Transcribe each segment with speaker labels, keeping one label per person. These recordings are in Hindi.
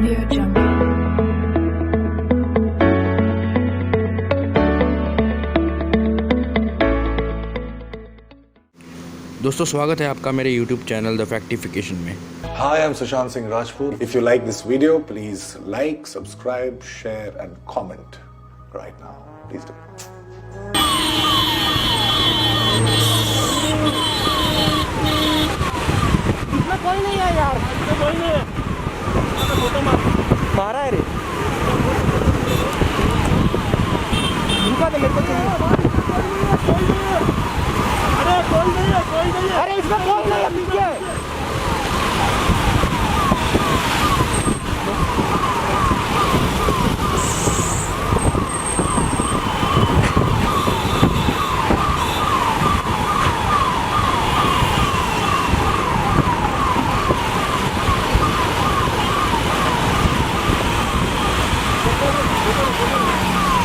Speaker 1: Audio Jungle.
Speaker 2: दोस्तों स्वागत है आपका मेरे YouTube चैनल द फैक्टिफिकेशन में।
Speaker 3: Hi, I'm Sushant Singh Rajput. If you like this video, please like, subscribe, share and comment right now. Please do.
Speaker 4: इसमें कोई नहीं है यार, इसमें कोई नहीं है। फोटो मारा है रे। रुका दे, मेरे को चाहिए। अरे कोई नहीं है, कोई नहीं है। अरे इसमें कोई नहीं है, पीछे।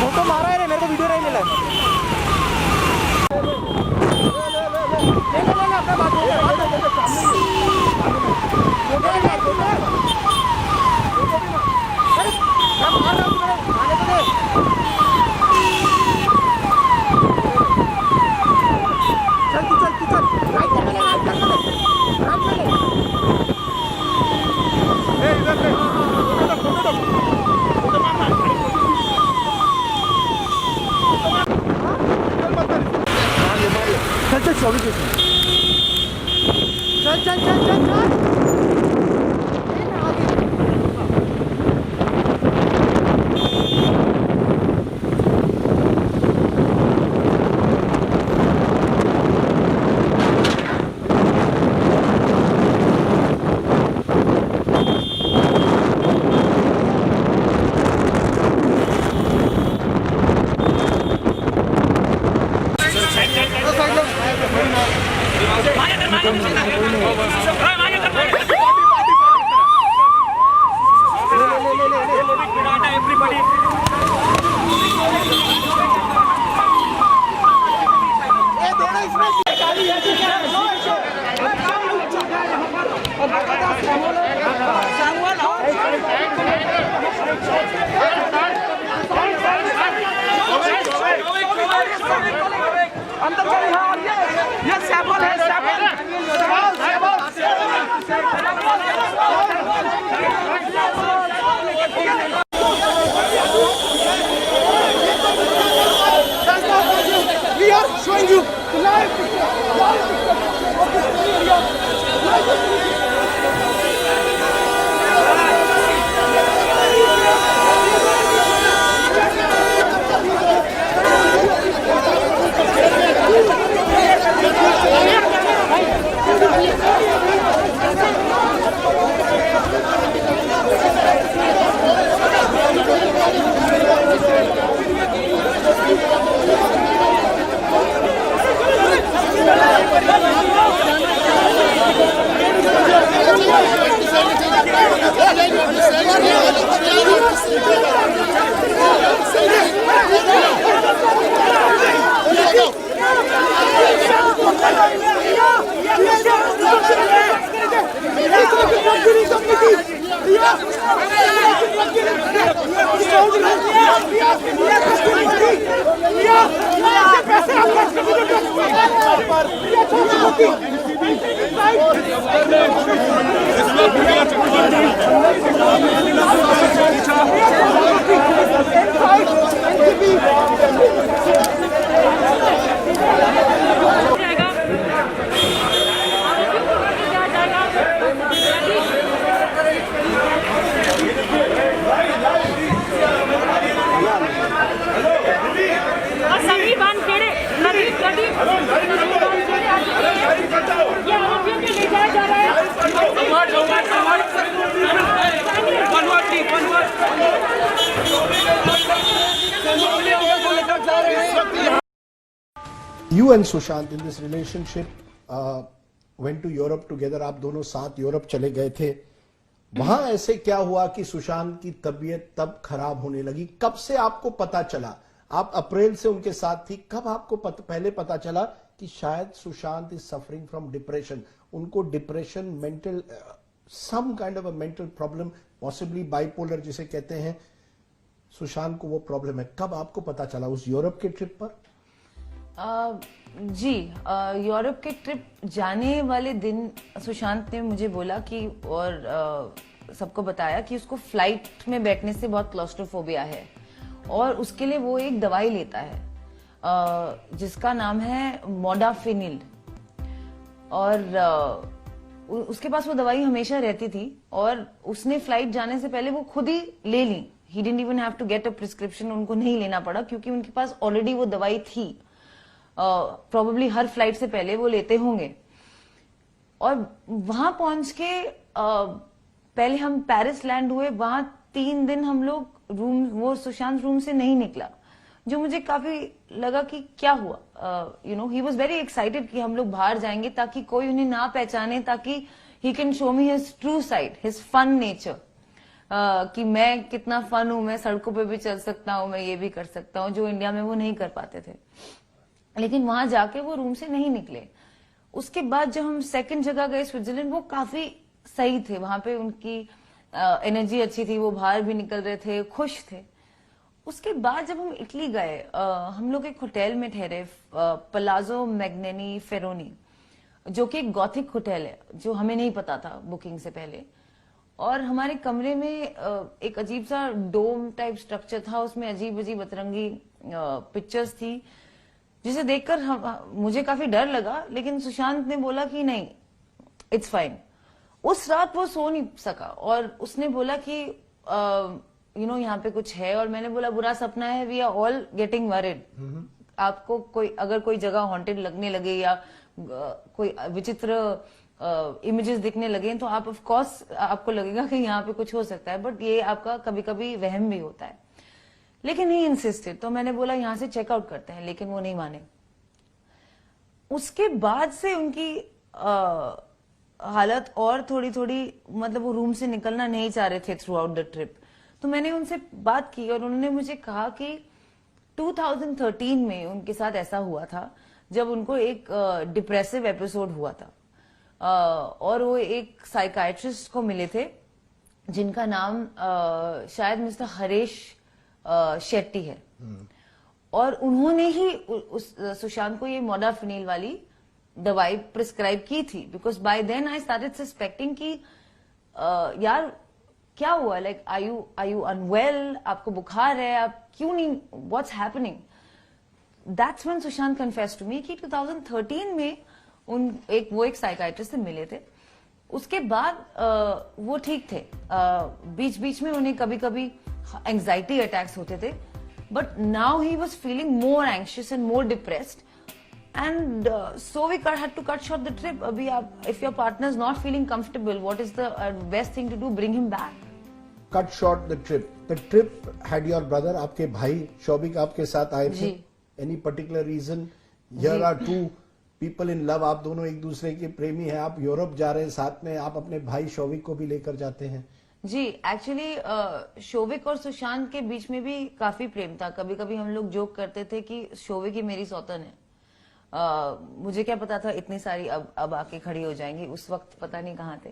Speaker 4: फोटो मारा है रे, मेरे को वीडियो नहीं मिला। ले अपना बात चल चल चल चल अंदर चले। हाँ ये सैंपल है, sample. We are showing you live
Speaker 5: You and Sushant in this relationship went to Europe together. आप दोनों साथ यूरोप चले गए थे। वहां ऐसे क्या हुआ कि सुशांत की तबीयत तब खराब होने लगी? कब से आपको पता चला? आप अप्रैल से उनके साथ थी, कब आपको पहले पता चला कि शायद Sushant is suffering from depression? उनको depression mental some kind of a mental problem, possibly bipolar जिसे कहते हैं, सुशांत को वो प्रॉब्लम है। कब आपको पता चला? उस यूरोप के ट्रिप पर?
Speaker 1: जी, यूरोप के ट्रिप जाने वाले दिन सुशांत ने मुझे बोला कि और सबको बताया कि उसको फ्लाइट में बैठने से बहुत क्लॉस्ट्रोफोबिया है और उसके लिए वो एक दवाई लेता है जिसका नाम है मोडाफिनिल, और उसके पास वो दवाई हमेशा रहती थी और उसने फ्लाइट जाने से पहले वो खुद ही ले ली। He didn't even have to get a prescription, उनको नहीं लेना पड़ा क्योंकि उनके पास ऑलरेडी वो दवाई थी। प्रोबेबली हर फ्लाइट से पहले वो लेते होंगे। और वहां पहुंच के पहले हम पेरिस लैंड हुए, वहां 3 दिन हम लोग वो सुशांत रूम से नहीं निकला, जो मुझे काफी लगा कि क्या हुआ। ही वॉज वेरी एक्साइटेड कि हम लोग बाहर जाएंगे ताकि कोई उन्हें ना पहचाने, ताकि he can show me his true side, his fun nature, कि मैं कितना फन हूं, मैं सड़कों पे भी चल सकता हूं, मैं ये भी कर सकता हूं, जो इंडिया में वो नहीं कर पाते थे। लेकिन वहां जाके वो रूम से नहीं निकले। उसके बाद जब हम सेकंड जगह गए स्विट्जरलैंड, वो काफी सही थे, वहां पे उनकी एनर्जी अच्छी थी, वो बाहर भी निकल रहे थे, खुश थे। उसके बाद जब हम इटली गए, हम लोग एक होटल में ठहरे, पलाजो मैग्नेनी फेरोनी, जो कि एक गॉथिक होटल है, जो हमें नहीं पता था बुकिंग से पहले। और हमारे कमरे में एक अजीब सा डोम टाइप स्ट्रक्चर था, उसमें अजीब अजीब अतरंगी पिक्चर्स थी, जिसे देखकर मुझे काफी डर लगा। लेकिन सुशांत ने बोला कि नहीं, इट्स फाइन। उस रात वो सो नहीं सका और उसने बोला कि यहाँ पे कुछ है, और मैंने बोला बुरा सपना है, we are all getting worried. आपको अगर कोई जगह हॉन्टेड लगने लगे या कोई विचित्र इमेजेस दिखने लगे तो आप ऑफ कोर्स आपको लगेगा कि यहाँ पे कुछ हो सकता है, बट ये आपका कभी कभी वहम भी होता है। लेकिन ही इंसिस्टेड, तो मैंने बोला यहाँ से चेकआउट करते हैं, लेकिन वो नहीं माने। उसके बाद से उनकी हालत और थोड़ी थोड़ी, मतलब वो रूम से निकलना नहीं चाह रहे थे थ्रू आउट द ट्रिप। तो मैंने उनसे बात की और उन्होंने मुझे कहा कि 2013 में उनके साथ ऐसा हुआ था जब उनको एक डिप्रेसिव एपिसोड हुआ था, और वो एक साइकाइट्रिस्ट को मिले थे जिनका नाम शायद मिस्टर हरेश शेट्टी है, और उन्होंने ही सुशांत को ये मोडाफिनिल वाली दवाई प्रिस्क्राइब की थी। Because by then I started suspecting कि यार क्या हुआ, लाइक आर यू अनवेल, आपको बुखार है, आप क्यों नहीं, what's happening. That's when Sushant confessed to me कि 2013 में वो एक साइकाइट्रिस्ट से मिले थे। उसके बाद वो ठीक थे, बीच बीच में उन्हें कभी कभी एंजाइटी अटैक्स होते थे, but now he was feeling more anxious and more depressed, and so we had to cut short the trip. Abhi if your partner is not feeling comfortable, what is the best thing to do? Bring him back.
Speaker 5: Cut short the trip. The trip had your brother, आपके भाई शौविक आपके साथ आए थे? Any particular reason? Here are two people in love. आप दोनों एक दूसरे के प्रेमी हैं, आप यूरोप जा रहे हैं साथ में, आप अपने भाई शौविक को भी लेकर जाते हैं।
Speaker 1: जी, एक्चुअली शौविक और सुशांत के बीच में भी काफी प्रेम था। कभी कभी हम लोग जोक करते थे कि शौविक ही मेरी सौतन है। मुझे क्या पता था इतनी सारी अब आके खड़ी हो जाएंगी, उस वक्त पता नहीं कहाँ थे।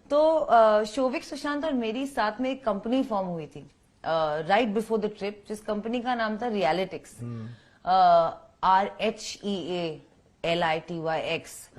Speaker 1: तो शौविक, सुशांत और मेरी साथ में एक कंपनी फॉर्म हुई थी राइट बिफोर द ट्रिप, जिस कंपनी का नाम था रियलिटिक्स, RHEALITYX।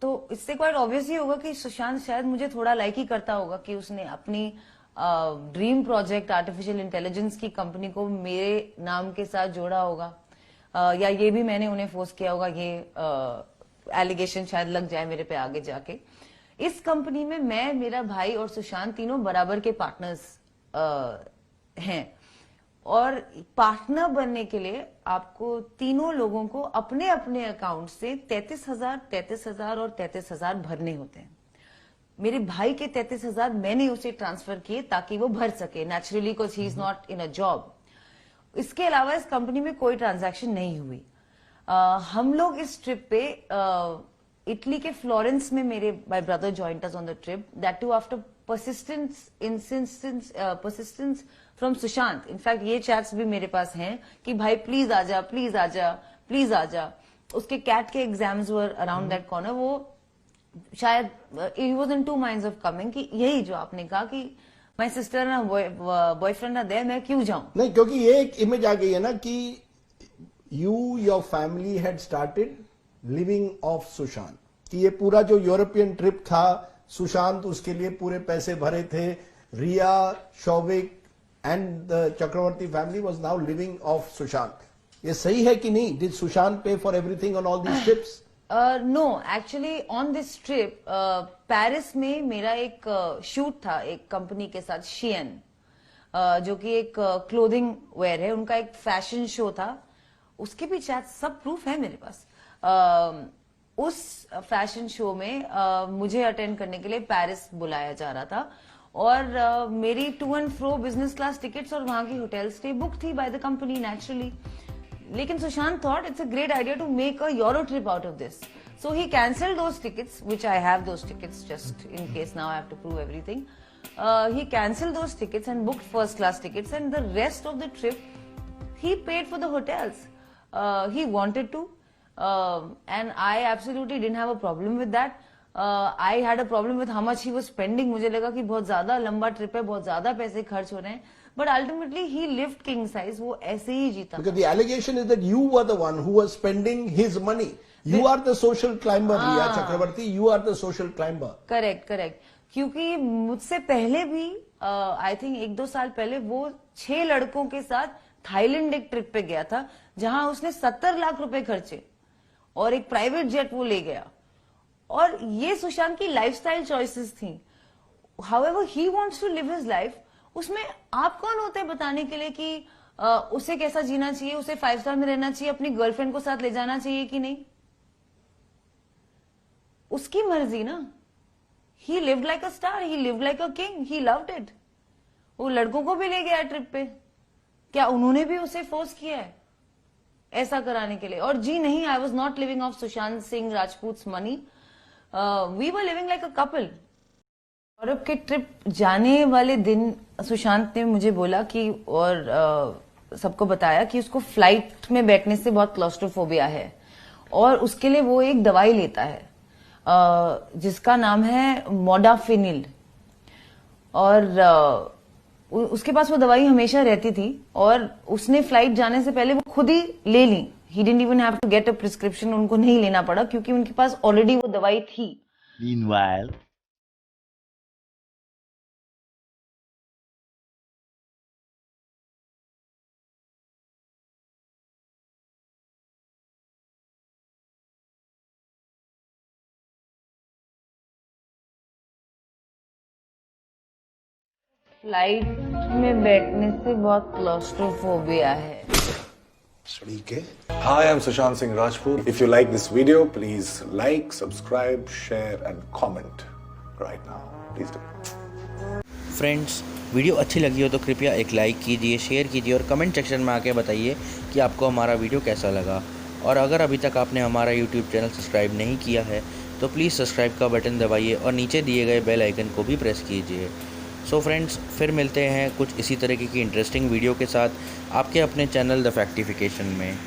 Speaker 1: तो इससे क्वाइट ऑब्वियस ही होगा कि सुशांत शायद मुझे थोड़ा लाइक ही करता होगा कि उसने अपनी ड्रीम प्रोजेक्ट आर्टिफिशियल इंटेलिजेंस की कंपनी को मेरे नाम के साथ जोड़ा होगा, या ये भी मैंने उन्हें फोर्स किया होगा, ये एलिगेशन शायद लग जाए मेरे पे आगे जाके। इस कंपनी में मैं, मेरा भाई और सुशांत तीनों बराबर के पार्टनर्स हैं, और पार्टनर बनने के लिए आपको तीनों लोगों को अपने अपने अकाउंट से 33,000, 33,000 और 33,000 भरने होते हैं। मेरे भाई के 33,000 मैंने उसे ट्रांसफर किए ताकि वो भर सके, naturally, because he is not in a job. इसके अलावा इस कंपनी में कोई ट्रांजैक्शन नहीं हुई। हम लोग इस ट्रिप पे इटली के फ्लोरेंस में मेरे my brother joined us on the trip, that too after persistence from Sushant. In fact ये चैट्स भी मेरे पास हैं कि भाई प्लीज आजा, प्लीज आजा, प्लीज आजा। उसके कैट के exams were around that corner, वो शायद he was in 2 minds of coming, कि यही जो आपने कहा कि माई सिस्टर ना बॉयफ्रेंड ना दे, मैं क्यों जाऊं।
Speaker 5: नहीं, क्योंकि ये एक इमेज आ गई है ना कि your family had started living off Sushant, कि ये पूरा जो यूरोपियन ट्रिप था, सुशांत उसके लिए पूरे पैसे भरे थे, Rhea, Showik and the Chakraborty family was now living off Sushant. ये सही है कि नहीं? Did Sushant pay for everything on all these trips?
Speaker 1: No, actually on this trip Paris में मेरा एक शूट था एक कंपनी के साथ, शियन, जो कि एक क्लोथिंग वेयर है, उनका एक फैशन शो था। उसके भी शायद सब प्रूफ है मेरे पास। उस फैशन शो में मुझे अटेंड करने के लिए पेरिस बुलाया जा रहा था, और मेरी to and fro business class tickets और वहां की होटल स्टे बुक थी बाय द कंपनी नेचुरली। लेकिन Sushant thought it's a great idea to make a Euro trip out of this, so he cancelled those tickets, which I have those tickets just in case now I have to prove everything. He canceled those tickets and booked first class tickets, and the rest of the trip he paid for the hotels. He wanted to, and I absolutely didn't have a problem with that. I had a problem with how much he was spending. मुझे लगा कि बहुत ज्यादा लंबा ट्रिप है, बहुत ज्यादा पैसे खर्च हो रहे हैं, but ultimately he lived king size, वो ऐसे ही जीता।
Speaker 5: Because the allegation is that you were the one who was spending his money. You are the social climber, Riya Chakravarti. You are the social climber.
Speaker 1: Correct, क्योंकि मुझसे पहले भी आई थिंक 1-2 साल पहले वो 6 लड़कों के साथ थाईलैंड एक ट्रिप पे गया था, जहां उसने 70 लाख रुपए खर्चे और एक प्राइवेट जेट वो ले गया, और ये सुशांत की लाइफस्टाइल चॉइसेस थी। However he wants to live his life, उसमें आप कौन होते हैं बताने के लिए कि उसे कैसा जीना चाहिए, उसे 5 स्टार में रहना चाहिए, अपनी गर्लफ्रेंड को साथ ले जाना चाहिए कि नहीं, उसकी मर्जी ना। He lived like a star, he lived like a king, he loved it. वो लड़कों को भी ले गया ट्रिप पे, क्या उन्होंने भी उसे फोर्स किया है ऐसा कराने के लिए? और जी नहीं, I was not living off Sushant Singh Rajput money, we were living like a couple. Europe के ट्रिप जाने वाले दिन सुशांत ने मुझे बोला कि, और सबको बताया कि उसको फ्लाइट में बैठने से बहुत क्लॉस्ट्रोफोबिया है, और उसके लिए वो एक दवाई लेता है जिसका नाम है मोडाफिनिल, और उसके पास वो दवाई हमेशा रहती थी, और उसने फ्लाइट जाने से पहले वो खुद ही ले ली। He didn't even have to get a prescription, उनको नहीं लेना पड़ा क्योंकि उनके पास ऑलरेडी वो दवाई थी।
Speaker 6: Meanwhile,
Speaker 1: फ्लाइट में बैठने से बहुत क्लॉस्ट्रोफोबिया है।
Speaker 3: Hi, I'm Sushant Singh Rajput. If you like this video, please like, subscribe, share and comment right now. Please do.
Speaker 2: Friends, video अच्छी लगी हो तो कृपया एक लाइक कीजिए, शेयर कीजिए और कमेंट सेक्शन में आके बताइए कि आपको हमारा वीडियो कैसा लगा। और अगर अभी तक आपने हमारा यूट्यूब चैनल सब्सक्राइब नहीं किया है तो प्लीज़ सब्सक्राइब का बटन दबाइए और नीचे दिए गए बेल आइकन को भी प्रेस कीजिए। सो फ्रेंड्स, फिर मिलते हैं कुछ इसी तरीके की इंटरेस्टिंग वीडियो के साथ आपके अपने चैनल द फैक्टिफिकेशन में।